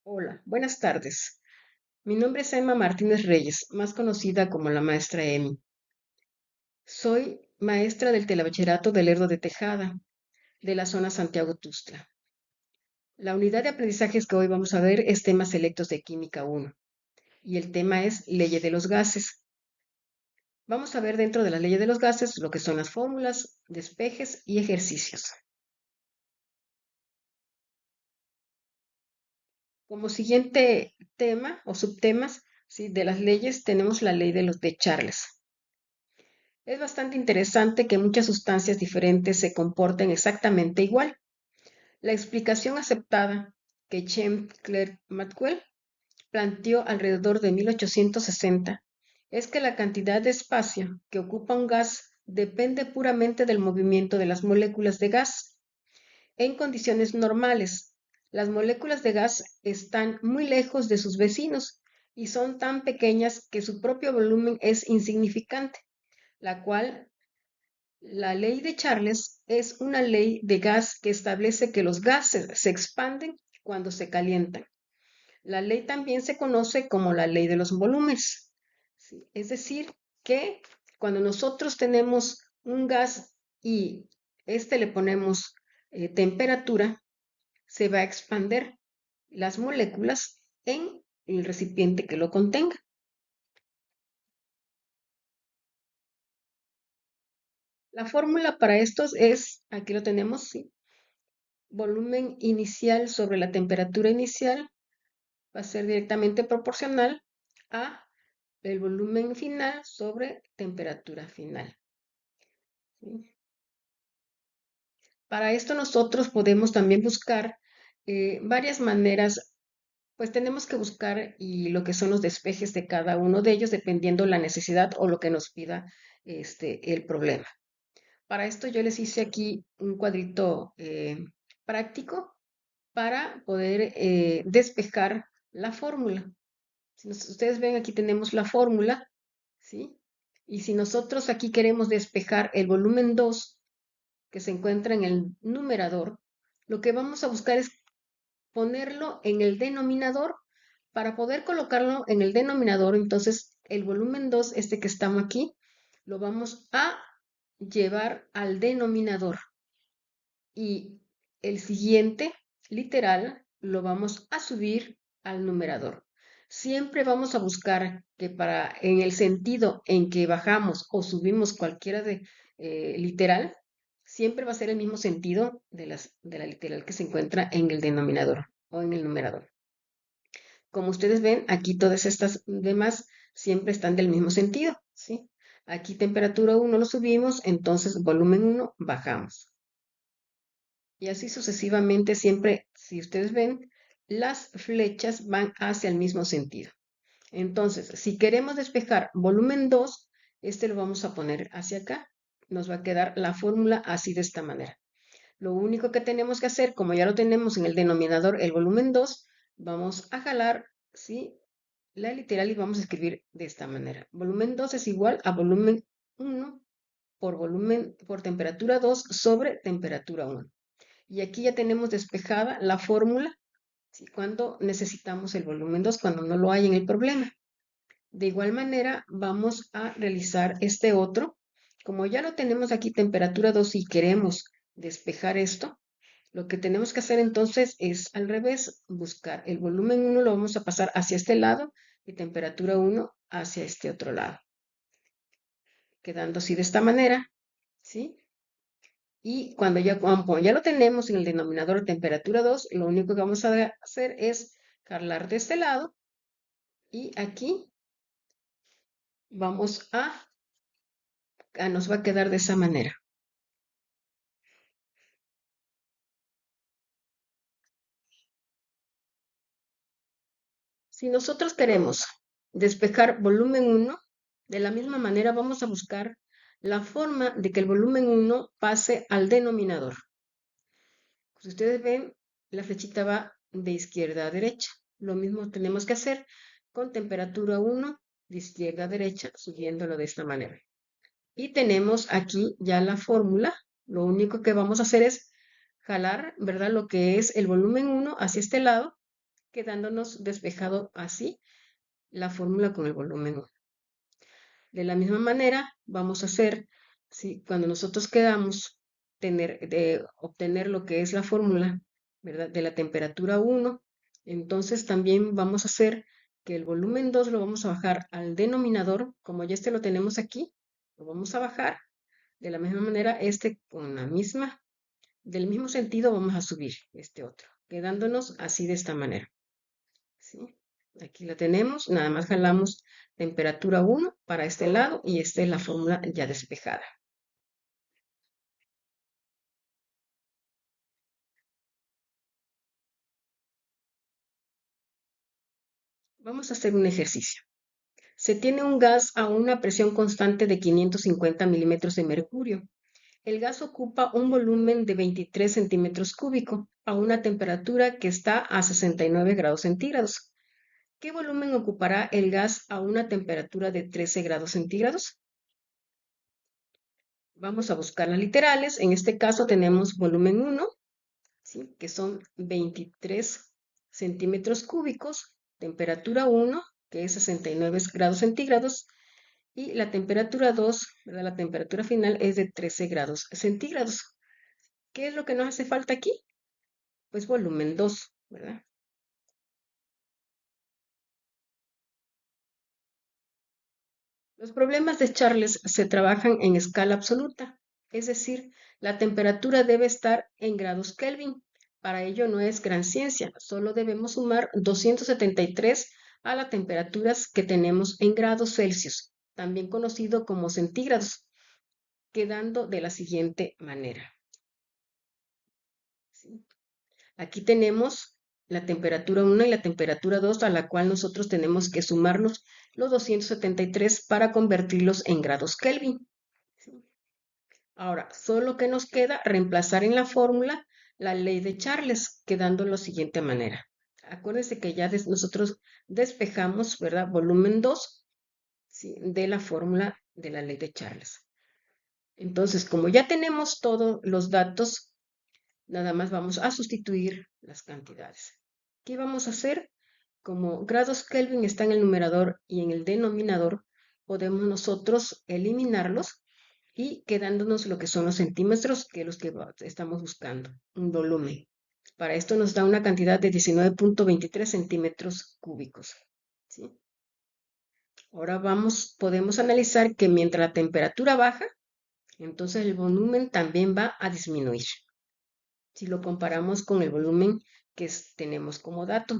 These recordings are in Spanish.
Hola, buenas tardes. Mi nombre es Emma Martínez Reyes, más conocida como la maestra Emi. Soy maestra del telebachillerato de Lerdo de Tejada, de la zona Santiago Tustla. La unidad de aprendizajes que hoy vamos a ver es temas selectos de Química 1 y el tema es ley de los gases. Vamos a ver dentro de la ley de los gases lo que son las fórmulas, despejes y ejercicios. Como siguiente tema o subtemas, ¿sí? De las leyes tenemos la ley de Charles. Es bastante interesante que muchas sustancias diferentes se comporten exactamente igual. La explicación aceptada que James Clerk Maxwell planteó alrededor de 1860 es que la cantidad de espacio que ocupa un gas depende puramente del movimiento de las moléculas de gas. En condiciones normales, las moléculas de gas están muy lejos de sus vecinos y son tan pequeñas que su propio volumen es insignificante, la cual la ley de Charles es una ley de gas que establece que los gases se expanden cuando se calientan. La ley también se conoce como la ley de los volúmenes. ¿Sí? Es decir, que cuando nosotros tenemos un gas y este le ponemos temperatura, se va a expander las moléculas en el recipiente que lo contenga. La fórmula para estos es, aquí lo tenemos, ¿sí? Volumen inicial sobre la temperatura inicial va a ser directamente proporcional a el volumen final sobre temperatura final. ¿Sí? Para esto nosotros podemos también buscar varias maneras, pues tenemos que buscar y lo que son los despejes de cada uno de ellos dependiendo la necesidad o lo que nos pida el problema. Para esto yo les hice aquí un cuadrito práctico para poder despejar la fórmula. Si ustedes ven, aquí tenemos la fórmula, ¿sí? Y si nosotros aquí queremos despejar el volumen 2 que se encuentra en el numerador, lo que vamos a buscar es ponerlo en el denominador. Para poder colocarlo en el denominador, entonces el volumen 2, este que estamos aquí, lo vamos a llevar al denominador. Y el siguiente, literal, lo vamos a subir al numerador. Siempre vamos a buscar que en el sentido en que bajamos o subimos cualquiera de literal, siempre va a ser el mismo sentido de la literal que se encuentra en el denominador o en el numerador. Como ustedes ven, aquí todas estas demás siempre están del mismo sentido, ¿sí? Aquí temperatura 1 lo subimos, entonces volumen 1 bajamos. Y así sucesivamente, siempre, si ustedes ven, las flechas van hacia el mismo sentido. Entonces, si queremos despejar volumen 2, este lo vamos a poner hacia acá. Nos va a quedar la fórmula así de esta manera. Lo único que tenemos que hacer, como ya lo tenemos en el denominador, el volumen 2, vamos a jalar, ¿sí? La literal y vamos a escribir de esta manera. Volumen 2 es igual a volumen 1 por temperatura 2 sobre temperatura 1. Y aquí ya tenemos despejada la fórmula, ¿sí? Cuando necesitamos el volumen 2, cuando no lo hay en el problema. De igual manera, vamos a realizar este otro. Como ya lo tenemos aquí temperatura 2 y queremos despejar esto, lo que tenemos que hacer entonces es al revés, buscar el volumen 1, lo vamos a pasar hacia este lado y temperatura 1 hacia este otro lado. Quedando así de esta manera, ¿sí? Y como ya lo tenemos en el denominador temperatura 2, lo único que vamos a hacer es jalar de este lado y aquí nos va a quedar de esa manera. Si nosotros queremos despejar volumen 1, de la misma manera vamos a buscar la forma de que el volumen 1 pase al denominador. Si ustedes ven, la flechita va de izquierda a derecha. Lo mismo tenemos que hacer con temperatura 1 de izquierda a derecha, subiéndolo de esta manera. Y tenemos aquí ya la fórmula. Lo único que vamos a hacer es jalar, ¿verdad? Lo que es el volumen 1 hacia este lado, quedándonos despejado así la fórmula con el volumen 1. De la misma manera, vamos a hacer, ¿sí? Cuando nosotros queramos obtener lo que es la fórmula, ¿verdad? De la temperatura 1, entonces también vamos a hacer que el volumen 2 lo vamos a bajar al denominador, como ya este lo tenemos aquí, lo vamos a bajar. De la misma manera, este con del mismo sentido vamos a subir este otro, quedándonos así de esta manera, ¿sí? Aquí la tenemos, nada más jalamos temperatura 1 para este lado y esta es la fórmula ya despejada. Vamos a hacer un ejercicio. Se tiene un gas a una presión constante de 550 milímetros de mercurio. El gas ocupa un volumen de 23 centímetros cúbicos a una temperatura que está a 69 grados centígrados. ¿Qué volumen ocupará el gas a una temperatura de 13 grados centígrados? Vamos a buscar las literales. En este caso tenemos volumen 1, ¿sí? Que son 23 centímetros cúbicos, temperatura 1, que es 69 grados centígrados, y la temperatura 2, ¿verdad? La temperatura final es de 13 grados centígrados. ¿Qué es lo que nos hace falta aquí? Pues volumen 2, ¿verdad? Los problemas de Charles se trabajan en escala absoluta, es decir, la temperatura debe estar en grados Kelvin. Para ello no es gran ciencia, solo debemos sumar 273 a las temperaturas que tenemos en grados Celsius, también conocido como centígrados, quedando de la siguiente manera, ¿sí? Aquí tenemos la temperatura 1 y la temperatura 2, a la cual nosotros tenemos que sumarnos los 273 para convertirlos en grados Kelvin, ¿sí? Ahora, solo que nos queda reemplazar en la fórmula la ley de Charles, quedando de la siguiente manera. Acuérdense que ya nosotros despejamos, ¿verdad? Volumen 2, ¿sí? De la fórmula de la ley de Charles. Entonces, como ya tenemos todos los datos, nada más vamos a sustituir las cantidades. ¿Qué vamos a hacer? Como grados Kelvin está en el numerador y en el denominador, podemos nosotros eliminarlos y quedándonos lo que son los centímetros, que es los que estamos buscando, un volumen. Para esto nos da una cantidad de 19.23 centímetros cúbicos, ¿sí? Ahora podemos analizar que mientras la temperatura baja, entonces el volumen también va a disminuir, si lo comparamos con el volumen que tenemos como dato.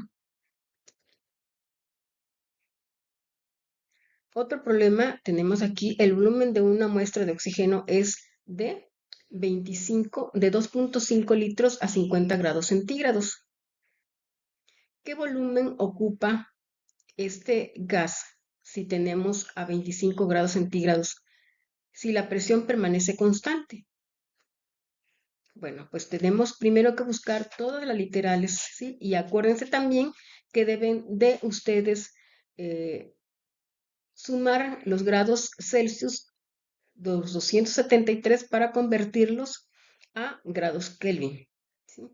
Otro problema tenemos aquí, el volumen de una muestra de oxígeno es de 2.5 litros a 50 grados centígrados. ¿Qué volumen ocupa este gas si tenemos a 25 grados centígrados, si la presión permanece constante? Bueno, pues tenemos primero que buscar todas las literales, ¿sí? Y acuérdense también que deben de ustedes sumar los grados Celsius de 273 para convertirlos a grados Kelvin, ¿sí?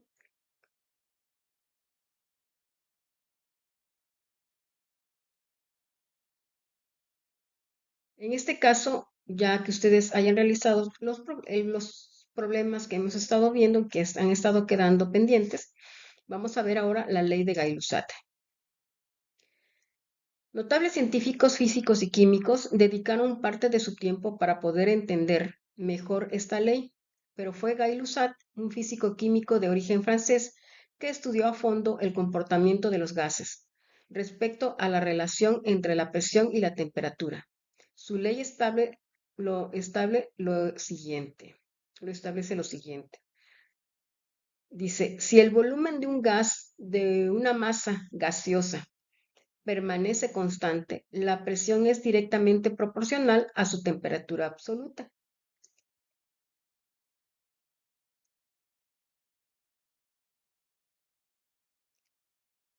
En este caso, ya que ustedes hayan realizado los problemas que hemos estado viendo, que han estado quedando pendientes, vamos a ver ahora la ley de Gay-Lussac. Notables científicos físicos y químicos dedicaron parte de su tiempo para poder entender mejor esta ley, pero fue Gay-Lussac, un físico químico de origen francés, que estudió a fondo el comportamiento de los gases respecto a la relación entre la presión y la temperatura. Su ley lo establece lo siguiente. Dice, si el volumen de un gas, de una masa gaseosa, permanece constante, la presión es directamente proporcional a su temperatura absoluta.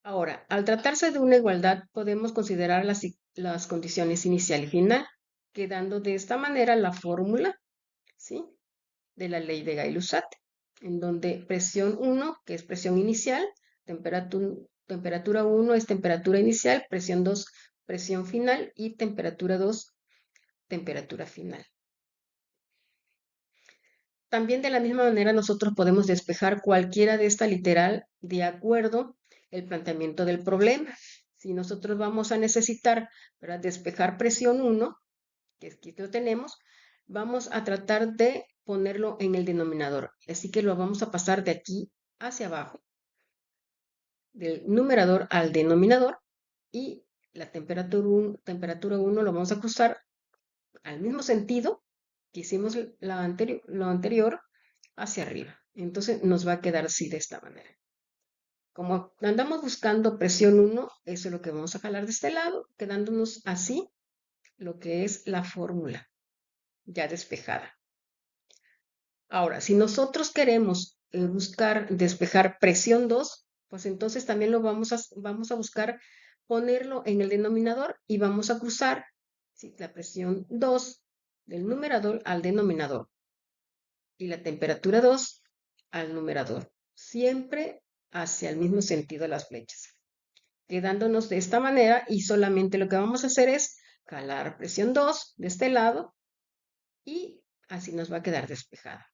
Ahora, al tratarse de una igualdad, podemos considerar las condiciones inicial y final, quedando de esta manera la fórmula, ¿sí? De la ley de Gay-Lussac, en donde presión 1, que es presión inicial, temperatura temperatura 1 es temperatura inicial, presión 2, presión final y temperatura 2, temperatura final. También de la misma manera nosotros podemos despejar cualquiera de esta literal de acuerdo al planteamiento del problema. Si nosotros vamos a necesitar para despejar presión 1, que aquí lo tenemos, vamos a tratar de ponerlo en el denominador. Así que lo vamos a pasar de aquí hacia abajo, del numerador al denominador, y la temperatura 1 lo vamos a cruzar al mismo sentido que hicimos lo anterior hacia arriba. Entonces nos va a quedar así de esta manera. Como andamos buscando presión 1, eso es lo que vamos a jalar de este lado, quedándonos así lo que es la fórmula ya despejada. Ahora, si nosotros queremos buscar despejar presión 2, pues entonces también vamos a buscar ponerlo en el denominador y vamos a cruzar, ¿sí?, la presión 2 del numerador al denominador y la temperatura 2 al numerador, siempre hacia el mismo sentido de las flechas, quedándonos de esta manera, y solamente lo que vamos a hacer es jalar presión 2 de este lado y así nos va a quedar despejada.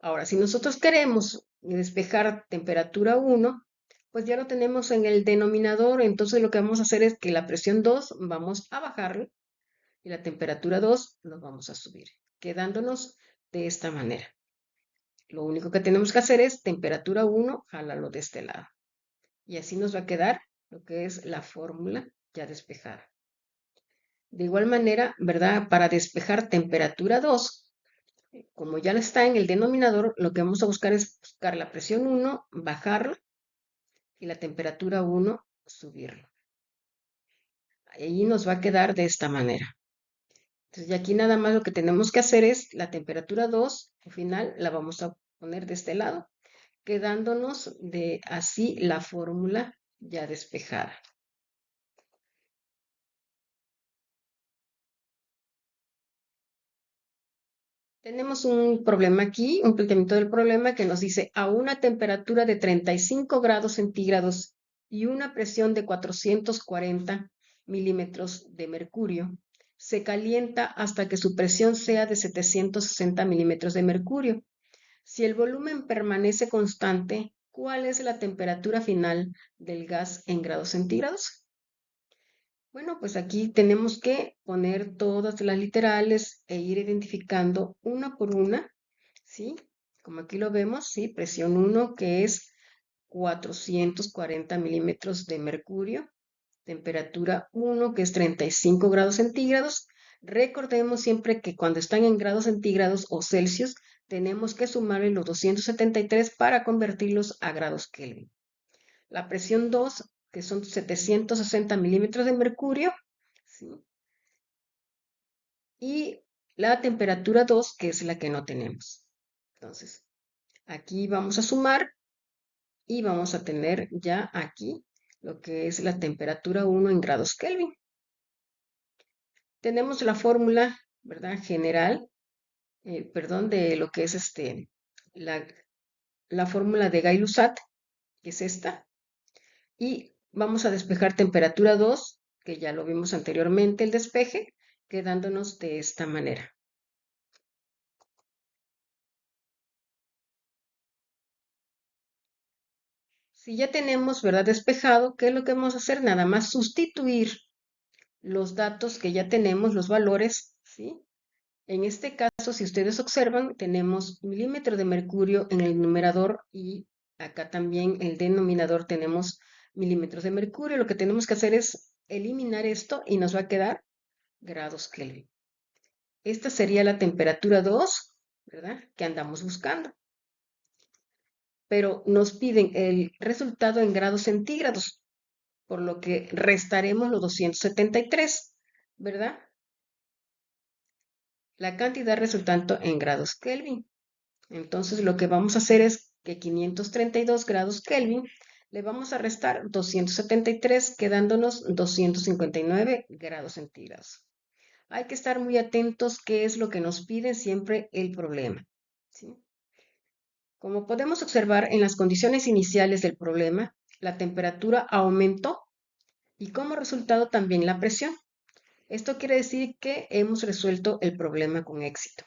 Ahora, si nosotros queremos despejar temperatura 1, pues ya lo tenemos en el denominador, entonces lo que vamos a hacer es que la presión 2 vamos a bajarlo y la temperatura 2 lo vamos a subir, quedándonos de esta manera. Lo único que tenemos que hacer es temperatura 1, jalarlo de este lado. Y así nos va a quedar lo que es la fórmula ya despejada. De igual manera, ¿verdad? Para despejar temperatura 2, como ya está en el denominador, lo que vamos a buscar es buscar la presión 1, bajarla, y la temperatura 1, subirlo. Ahí nos va a quedar de esta manera. Entonces, y aquí nada más lo que tenemos que hacer es la temperatura 2, al final la vamos a poner de este lado, quedándonos de así la fórmula ya despejada. Tenemos un problema aquí, un planteamiento del problema que nos dice: a una temperatura de 35 grados centígrados y una presión de 440 milímetros de mercurio, se calienta hasta que su presión sea de 760 milímetros de mercurio. Si el volumen permanece constante, ¿cuál es la temperatura final del gas en grados centígrados? Bueno, pues aquí tenemos que poner todas las literales e ir identificando una por una, ¿sí? Como aquí lo vemos, ¿sí? Presión 1, que es 440 milímetros de mercurio. Temperatura 1, que es 35 grados centígrados. Recordemos siempre que cuando están en grados centígrados o Celsius, tenemos que sumarle los 273 para convertirlos a grados Kelvin. La presión 2, que son 760 milímetros de mercurio, ¿sí? Y la temperatura 2, que es la que no tenemos. Entonces, aquí vamos a sumar y vamos a tener ya aquí lo que es la temperatura 1 en grados Kelvin. Tenemos la fórmula, ¿verdad?, general, perdón, de lo que es la fórmula de Gay-Lussac, que es esta, y vamos a despejar temperatura 2, que ya lo vimos anteriormente, el despeje, quedándonos de esta manera. Si ya tenemos, ¿verdad?, despejado, ¿qué es lo que vamos a hacer? Nada más sustituir los datos que ya tenemos, los valores, ¿sí? En este caso, si ustedes observan, tenemos milímetros de mercurio en el numerador y acá también en el denominador tenemos milímetros de mercurio. Lo que tenemos que hacer es eliminar esto y nos va a quedar grados Kelvin. Esta sería la temperatura 2, ¿verdad?, que andamos buscando. Pero nos piden el resultado en grados centígrados, por lo que restaremos los 273, ¿verdad? La cantidad resultante en grados Kelvin. Entonces lo que vamos a hacer es que 532 grados Kelvin le vamos a restar 273, quedándonos 259 grados centígrados. Hay que estar muy atentos qué es lo que nos pide siempre el problema, ¿sí? Como podemos observar en las condiciones iniciales del problema, la temperatura aumentó y como resultado también la presión. Esto quiere decir que hemos resuelto el problema con éxito.